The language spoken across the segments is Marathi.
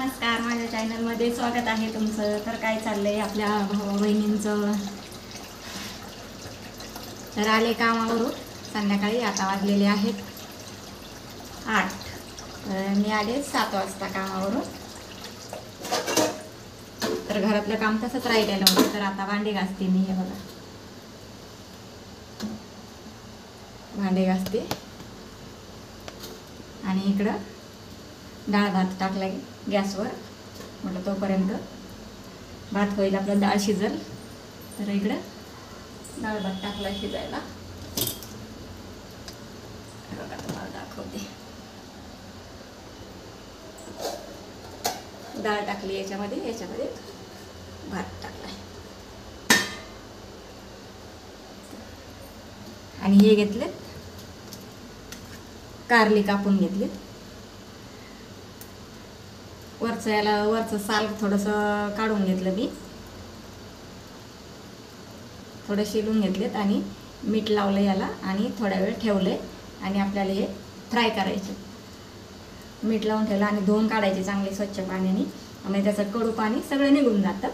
नमस्कार, माझ्या चॅनलमध्ये स्वागत आहे तुमचं। तर काय चाललंय आपल्या भाऊ बहिणींचं। तर आले कामावरून संध्याकाळी, आता वाजलेले आहेत 8। मी आले 7 वाजता कामावरून। तर घरातलं काम तसंच राहिलेलं होतं, तर आता भांडी घासते मी। हे बघा, भांडी घासते आणि इकडं डाळ भात टाकला गॅसवर। म्हटलं तोपर्यंत भात होईल, आपलं डाळ शिजल। तर इकडं डाळ भात टाकला शिजायला। बघा, तुम्हाला दाखवते। डाळ टाकली याच्यामध्ये भात टाकलाय आणि हे घेतले कारली, कापून घेतली। वरचं साल थोडंसं काढून घेतलं मी, थोडं शिलून घेतलेत आणि मीठ लावलं याला आणि थोडा वेळ ठेवले। आणि आपल्याला हे फ्राय करायचे। मीठ लावून ठेवलं आणि धुवून काढायचे चांगले स्वच्छ पाण्याने, म्हणजे त्याचं कडू पाणी सगळं निघून जातं।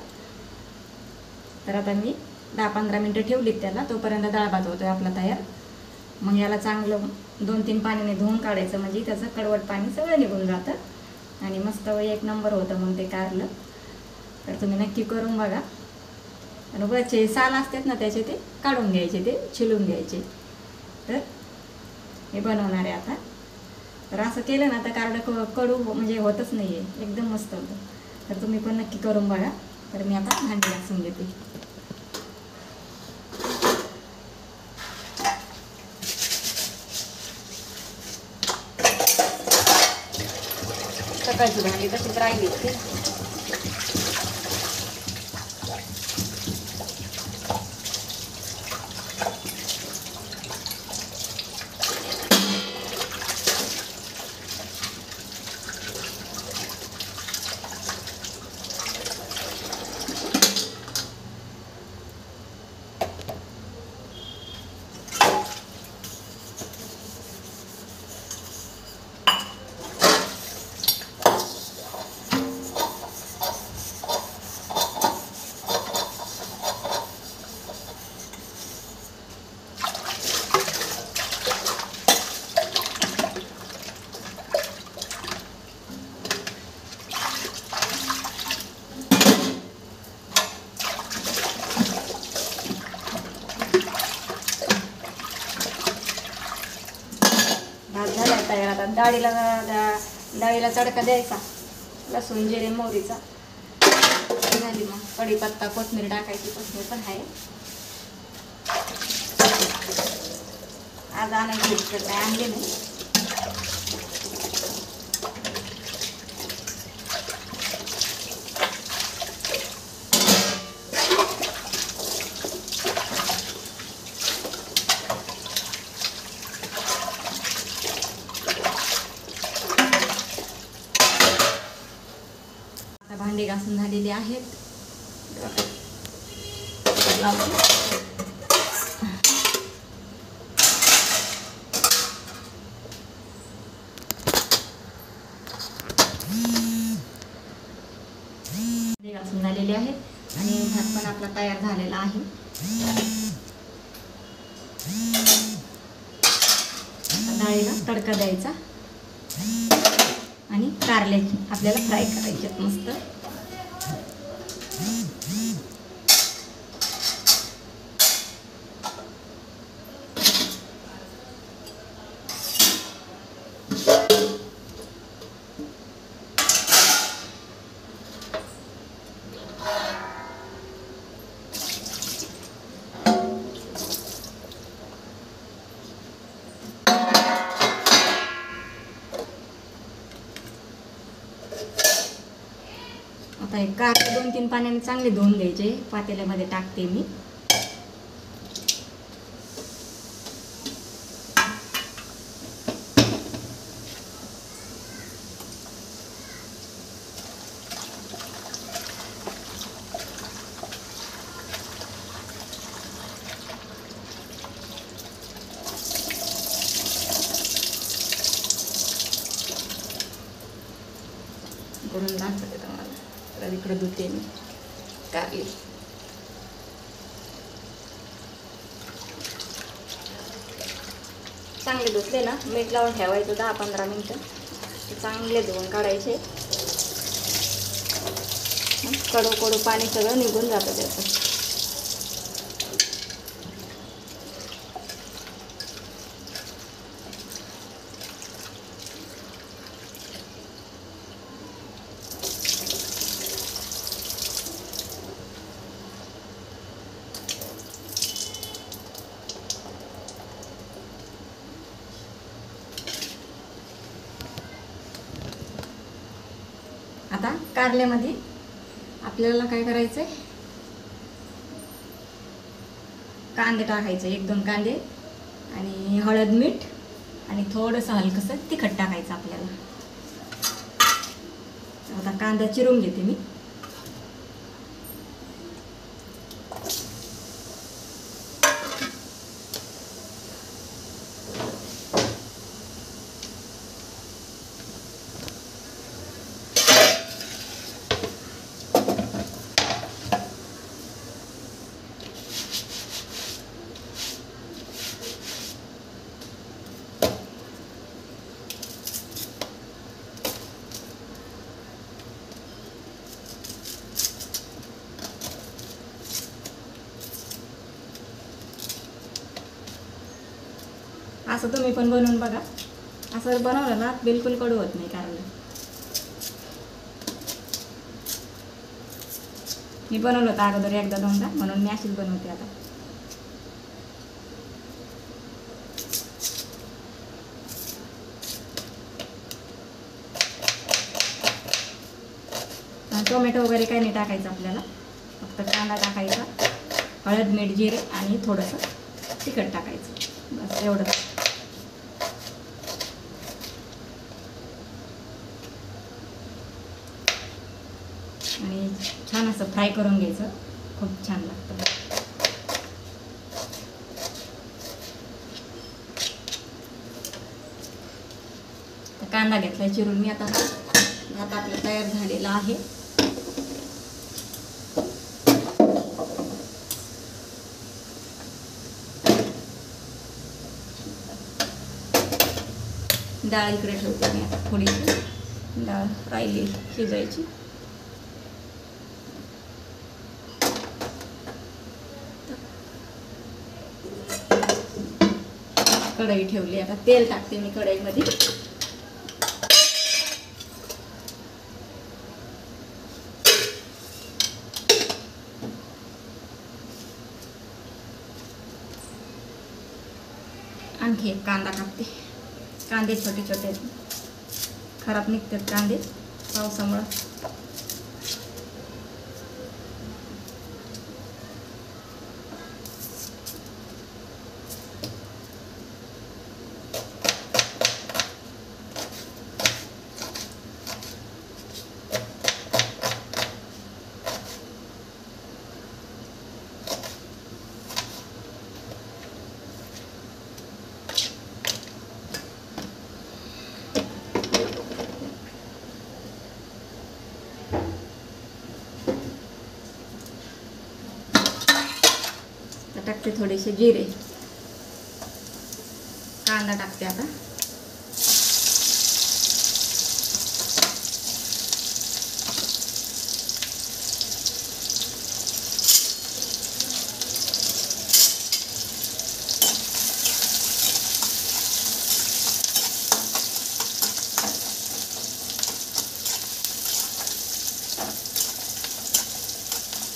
तर आता मी 10-15 मिनटं ठेवलीत त्याला, तोपर्यंत डाळ भात होतोय आपला तयार। मग याला चांगलं 2-3 पाण्याने धुवून काढायचं, म्हणजे त्याचं कडवट पाणी सगळं निघून जातं आणि मस्त एक नंबर होतं मग ते कारलं। तर तुम्ही नक्की करून बघा। आणि वरचे साल असतात ना त्याचे, ते काढून घ्यायचे, ते छिलून घ्यायचे। तर हे बनवणार आहे आता। तर असं केलं ना तर कारलं कडू म्हणजे होतच नाही आहे, एकदम मस्त होतं। तर तुम्ही पण नक्की करून बघा। तर मी आता भांडी घासून घेते। सकाळची भांडी तशीच राहिली होती। तयार। आता डाळीला तडका द्यायचा, लसूण जिरे मोहरीचा झाली। मग कढीपत्ता कोथिंबीर टाकायची, कोथिंबीर पण आहे। आज आणायची तर काय आणले नाही। भांडी घासून झालेली आहेत। घासून झालेले आहेत आणि भात पण आपला तयार झालेला आहे। डाळीला तडका द्यायचा आणि कारले आपल्याला फ्राय करायचे मस्त। आता हे कारले 2-3 पाण्याने चांगले धुवून घ्यायचे। पातेल्यामध्ये टाकते मी। करून दाखवते तुम्हाला. तर इकडे धुते मी कारली. चांगले धुतले ना, मीठ लावून ठेवायचं 10-15 मिनटं. चांगले धुवून काढायचे. कडू कडू पाणी सगळं निघून जातं त्याचं. आता कारल्यामध्ये आपल्याला काय करायचंय, कांदे टाकायचे, 1-2 कांदे आणि हळद, मीठ आणि थोडंसं हलकंसं तिखट टाकायचं आपल्याला. आता कांदा चिरून घेते मी. असं तुम्ही पण बनवून बघा. असं बनवलं ना बिलकुल कडू होत नाही कारलं. मी बनवलं होतं अगोदर 1-2दा, म्हणून मी अशीच बनवते आता. टोमॅटो वगैरे काही नाही टाकायचं आपल्याला. फक्त कांदा टाकायचा, हळद, मीठ, जिरे आणि थोडंसं तिखट टाकायचं, बस एवढंच. आणि छान असं फ्राय करून घ्यायचं, खूप छान लागतं. कांदा घेतला चिरून मी. आता भात आपला तयार झालेला आहे. डाळ इकडे ठेवते मी. आता थोडीशी डाळ राहिली शिजायची. कढई ठेवली. आता तेल टाकते मी कढईमध्ये. आणखी एक कांदा टाकते. कांदे छोटे छोटे खराब निघतात कांदे पावसामुळे. टाकते थोडेसे जिरे. कांदा टाकते आता.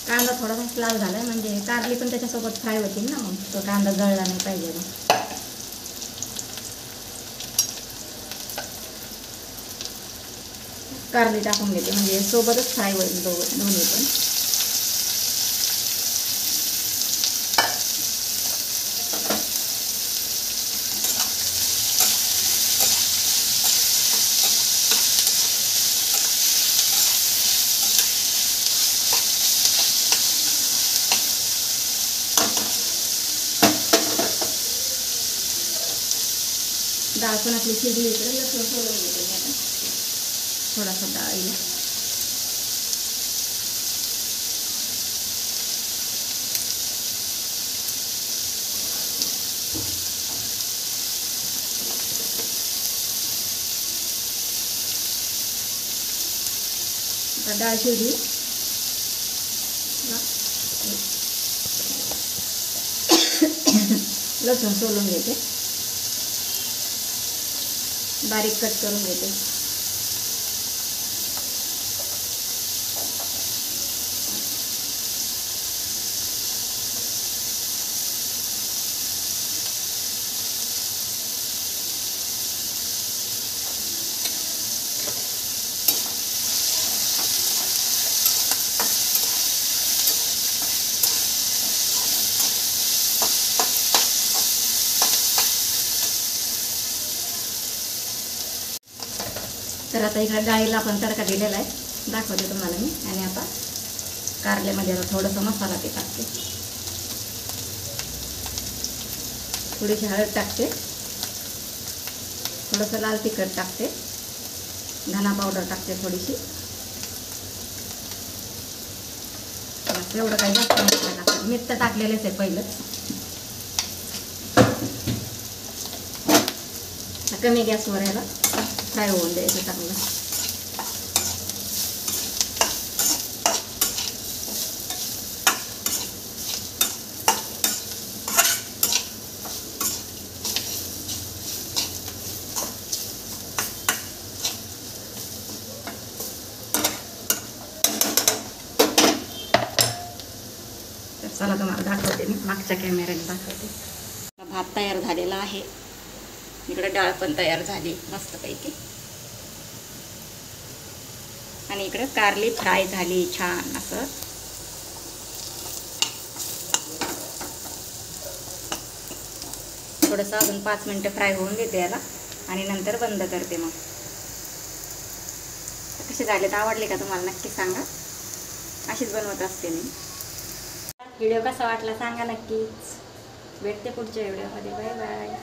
कांदा थोडासा लाल झाला म्हणजे कारली पण त्याच्यासोबत फ्राय होतील ना, मग तो कांदा जळला नाही पाहिजे. मग कारली टाकून घेते म्हणजे सोबतच फ्राय होईल दोन्ही पण. डाळ पण आपली शिजली. इकडे लसूण सोलून घेते मी आता थोडासा डाळीला. आता डाळ शिजली लसूण सोलून घेते, बारीक कट करून घेते. तर आता इकडे डाळीला आपण तडका दिलेला आहे, दाखवते तुम्हाला मी. आणि आता कारल्यामध्ये आता थोडंसं मसाला ते टाकते, थोडीशी हळद टाकते, थोडंसं लाल तिखट टाकते, धना पावडर टाकते थोडीशी. एवढं काही जास्त मसाला टाकते, मीठ तर टाकलेलेच आहे पहिलंच. कमी गॅसवर याला फ्राय होऊन द्यायचं चांगलं. तर चला तुम्हाला दाखवते, मी मागच्या कॅमेऱ्याने दाखवते. भात तयार झालेला आहे, इकडे डाळ पण तयार झाली मस्तपैकी, आणि इकडे कारली फ्राय झाली छान असं. थोडंसं अजून 5 मिनटं फ्राय होऊन देते याला आणि नंतर बंद करते. मग कसे झाले तर आवडले का तुम्हाला नक्की सांगा, अशीच बनवत असते मी. व्हिडिओ कसा वाटला सांगा नक्कीच. भेटते पुढच्या व्हिडिओमध्ये. Bye bye.